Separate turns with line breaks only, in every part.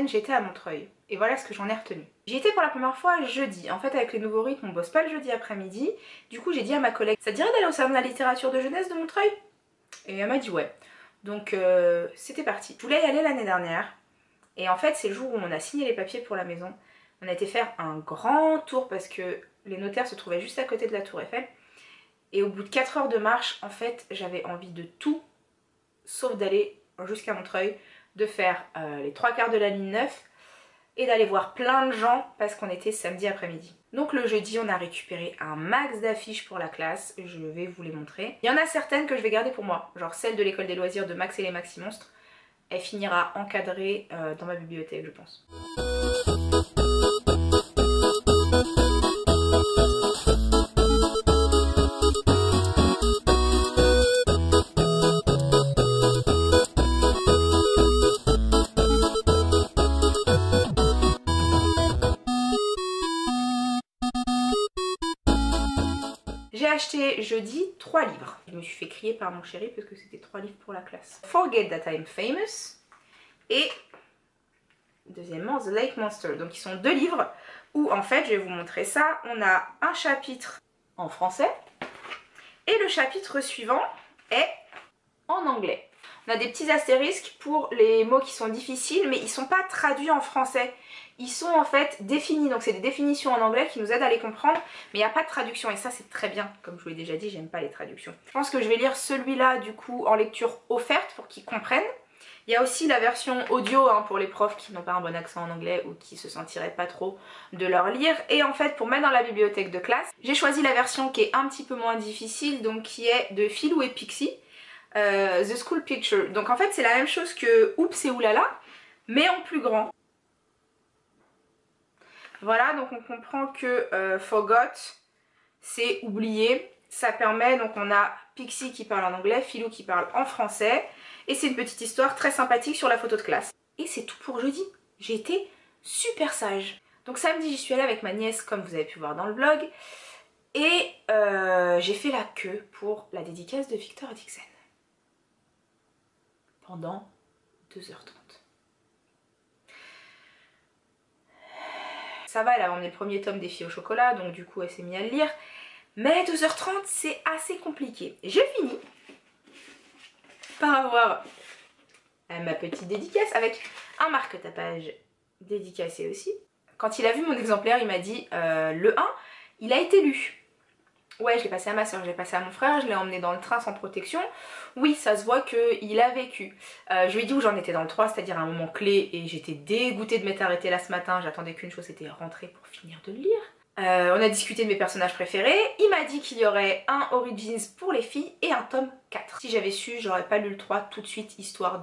J'étais à Montreuil et voilà ce que j'en ai retenu. J'y étais pour la première fois jeudi. En fait, avec les nouveaux rythmes, on bosse pas le jeudi après-midi. Du coup, j'ai dit à ma collègue, ça te dirait d'aller au salon de la littérature de jeunesse de Montreuil? Et elle m'a dit ouais. Donc c'était parti. Je voulais y aller l'année dernière et en fait, c'est le jour où on a signé les papiers pour la maison. On a été faire un grand tour parce que les notaires se trouvaient juste à côté de la Tour Eiffel. Et au bout de 4 heures de marche, en fait, j'avais envie de tout sauf d'aller jusqu'à Montreuil, de faire les 3/4 de la ligne 9 et d'aller voir plein de gens parce qu'on était samedi après-midi. Donc le jeudi, on a récupéré un max d'affiches pour la classe, je vais vous les montrer. Il y en a certaines que je vais garder pour moi, genre celle de l'école des loisirs de Max et les Maxi Monstres. Elle finira encadrée dans ma bibliothèque, je pense. J'ai acheté jeudi 3 livres. Je me suis fait crier par mon chéri parce que c'était 3 livres pour la classe. Forget That I'm Famous et deuxièmement The Lake Monster. Donc ils sont 2 livres où en fait, je vais vous montrer ça, on a un chapitre en français et le chapitre suivant est en anglais. On a des petits astérisques pour les mots qui sont difficiles mais ils ne sont pas traduits en français. Ils sont en fait définis, donc c'est des définitions en anglais qui nous aident à les comprendre, mais il n'y a pas de traduction et ça c'est très bien, comme je vous l'ai déjà dit, j'aime pas les traductions. Je pense que je vais lire celui-là du coup en lecture offerte pour qu'ils comprennent. Il y a aussi la version audio pour les profs qui n'ont pas un bon accent en anglais ou qui se sentiraient pas trop de leur lire. Et en fait pour mettre dans la bibliothèque de classe, j'ai choisi la version qui est un petit peu moins difficile, donc qui est de Philou et Pixie, The School Picture. Donc en fait c'est la même chose que Oups et Oulala, mais en plus grand. Voilà, donc on comprend que forgot, c'est oublier. Ça permet, donc on a Pixie qui parle en anglais, Philou qui parle en français. Et c'est une petite histoire très sympathique sur la photo de classe. Et c'est tout pour jeudi. J'ai été super sage. Donc samedi, j'y suis allée avec ma nièce, comme vous avez pu voir dans le vlog. Et j'ai fait la queue pour la dédicace de Victor Dixon. Pendant 2h30. Ça va, elle a emmené le premier tome des filles au chocolat, donc du coup elle s'est mise à le lire. Mais 2h30 c'est assez compliqué. J'ai fini par avoir ma petite dédicace avec un marque-tapage dédicacé aussi. Quand il a vu mon exemplaire, il m'a dit le 1, il a été lu. Ouais, je l'ai passé à ma soeur, je l'ai passé à mon frère, je l'ai emmené dans le train sans protection. Oui, ça se voit qu'il a vécu. Je lui ai dit où j'en étais dans le 3, c'est-à-dire un moment clé, et j'étais dégoûtée de m'être arrêtée là ce matin. J'attendais qu'une chose, c'était rentrer pour finir de le lire. On a discuté de mes personnages préférés. Il m'a dit qu'il y aurait un Origins pour les filles et un tome 4. Si j'avais su, j'aurais pas lu le 3 tout de suite, histoire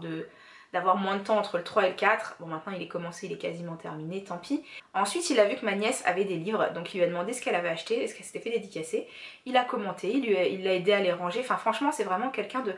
d'avoir moins de temps entre le 3 et le 4. Bon, maintenant il est commencé, il est quasiment terminé, tant pis. Ensuite il a vu que ma nièce avait des livres, donc il lui a demandé ce qu'elle avait acheté, est-ce qu'elle s'était fait dédicacer. Il a commenté, il l'a aidé à les ranger. Enfin franchement c'est vraiment quelqu'un de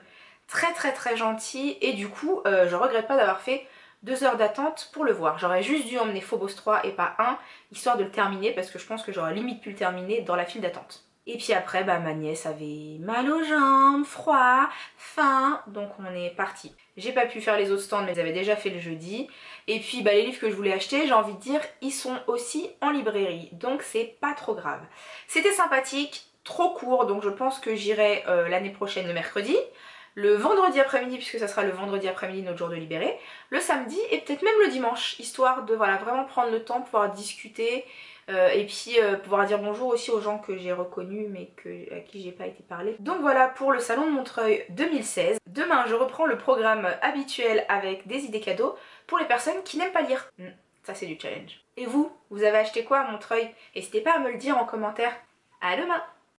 très gentil. Et du coup je regrette pas d'avoir fait 2 heures d'attente pour le voir. J'aurais juste dû emmener Phobos 3 et pas 1, histoire de le terminer, parce que je pense que j'aurais limite pu le terminer dans la file d'attente. Et puis après, ma nièce avait mal aux jambes, froid, faim, donc on est parti. J'ai pas pu faire les autres stands, mais ils avaient déjà fait le jeudi. Et puis les livres que je voulais acheter, j'ai envie de dire, ils sont aussi en librairie, donc c'est pas trop grave. C'était sympathique, trop court, donc je pense que j'irai l'année prochaine le mercredi, le vendredi après-midi, puisque ça sera le vendredi après-midi notre jour de libéré, le samedi et peut-être même le dimanche, histoire de vraiment prendre le temps, pouvoir discuter, et puis pouvoir dire bonjour aussi aux gens que j'ai reconnus mais à qui j'ai pas été parler. Donc voilà pour le salon de Montreuil 2016. Demain je reprends le programme habituel avec des idées cadeaux pour les personnes qui n'aiment pas lire. Ça c'est du challenge. Et vous avez acheté quoi à Montreuil? N'hésitez pas à me le dire en commentaire. À demain!